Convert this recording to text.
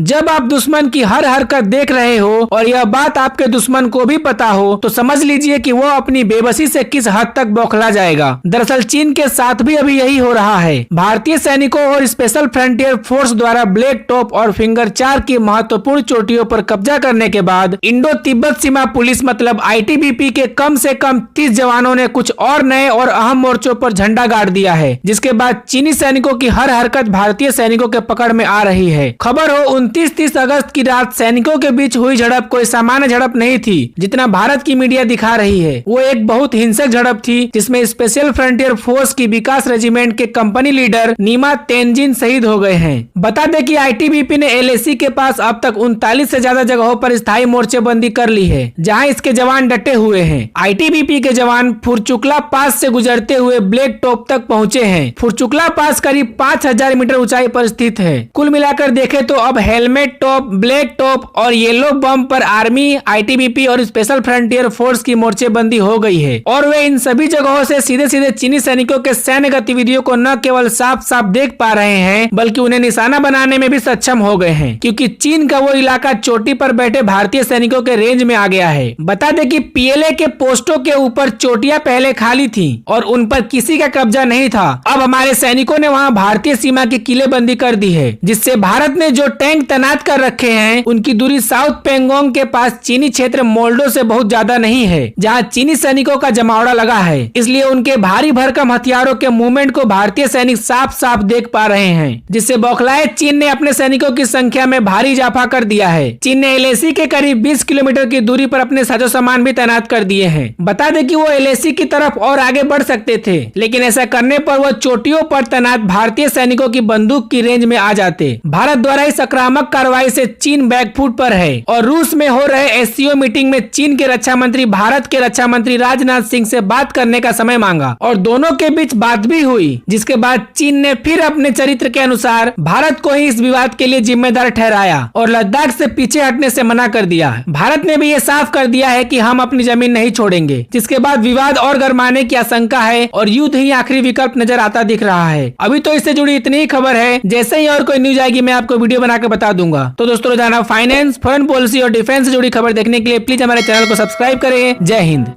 जब आप दुश्मन की हर हरकत देख रहे हो और यह बात आपके दुश्मन को भी पता हो तो समझ लीजिए कि वो अपनी बेबसी से किस हद तक बौखला जाएगा। दरअसल चीन के साथ भी अभी यही हो रहा है। भारतीय सैनिकों और स्पेशल फ्रंटियर फोर्स द्वारा ब्लैक टॉप और फिंगर 4 की महत्वपूर्ण चोटियों पर कब्जा करने के बाद इंडो तिब्बत सीमा पुलिस मतलब आईटीबीपी के कम से कम 30 जवानों ने कुछ और नए और अहम मोर्चों पर झंडा गाड़ दिया है, जिसके बाद चीनी सैनिकों की हर हरकत भारतीय सैनिकों के पकड़ में आ रही है। खबर हो 29-30 अगस्त की रात सैनिकों के बीच हुई झड़प कोई सामान्य झड़प नहीं थी जितना भारत की मीडिया दिखा रही है। वो एक बहुत हिंसक झड़प थी जिसमें स्पेशल फ्रंटियर फोर्स की विकास रेजिमेंट के कंपनी लीडर नीमा तेनजिन शहीद हो गए हैं। बता दें कि आईटीबीपी ने एलएसी के पास अब तक 39 से ज्यादा जगहों पर स्थायी मोर्चेबंदी कर ली है, जहां इसके जवान डटे हुए हैं। आईटीबीपी के जवान फुरचुकला पास से गुजरते हुए ब्लैक टॉप तक पहुंचे हैं। फुरचुकला पास करीब 5000 मीटर ऊंचाई पर स्थित है। कुल मिलाकर देखें तो अब हेलमेट टॉप, ब्लैक टॉप और येलो बम पर आर्मी, आईटीबीपी और स्पेशल फ्रंटियर फोर्स की मोर्चेबंदी हो गई है और वे इन सभी जगहों से सीधे सीधे चीनी सैनिकों के सैन्य गतिविधियों को न केवल साफ साफ देख पा रहे हैं बल्कि उन्हें निशाना बनाने में भी सक्षम हो गए हैं, क्योंकि चीन का वो इलाका चोटी पर बैठे भारतीय सैनिकों के रेंज में आ गया है। बता दें कि पीएलए के पोस्टों के ऊपर चोटियां पहले खाली थी और उन पर किसी का कब्जा नहीं था। अब हमारे सैनिकों ने वहां भारतीय सीमा की किलेबंदी कर दी है, जिससे भारत ने जो टैंक तैनात कर रखे हैं उनकी दूरी साउथ पेंगोंग के पास चीनी क्षेत्र मोल्डो से बहुत ज्यादा नहीं है, जहां चीनी सैनिकों का जमावड़ा लगा है। इसलिए उनके भारी भरकम हथियारों के मूवमेंट को भारतीय सैनिक साफ साफ देख पा रहे हैं, जिससे बौखलाए चीन ने अपने सैनिकों की संख्या में भारी इजाफा कर दिया है। चीन ने एलएसी के करीब 20 किलोमीटर की दूरी पर अपने साजो सामान भी तैनात कर दिए हैं। बता दें कि वो एलएसी की तरफ और आगे बढ़ सकते थे, लेकिन ऐसा करने पर वो चोटियों पर तैनात भारतीय सैनिकों की बंदूक की रेंज में आ जाते। भारत द्वारा इस आक्रामक कार्रवाई से चीन बैकफुट पर है और रूस में हो रहे एससीओ मीटिंग में चीन के रक्षा मंत्री भारत के रक्षा मंत्री राजनाथ सिंह से बात करने का समय मांगा और दोनों के बीच बात भी हुई, जिसके बाद चीन ने फिर अपने चरित्र के अनुसार भारत को ही इस विवाद के लिए जिम्मेदार ठहराया और लद्दाख से पीछे हटने से मना कर दिया। भारत ने भी ये साफ कर दिया है कि हम अपनी जमीन नहीं छोड़ेंगे, जिसके बाद विवाद और गर्माने की आशंका है और युद्ध ही आखिरी विकल्प नजर आता दिख रहा है। अभी तो इससे जुड़ी इतनी ही खबर है, जैसे ही और कोई न्यूज आएगी मैं आपको वीडियो बनाकर बता दूंगा। तो दोस्तों रोजाना फाइनेंस, फॉरेन पॉलिसी और डिफेंस से जुड़ी खबर देखने के लिए प्लीज हमारे चैनल को सब्सक्राइब करें। जय हिंद।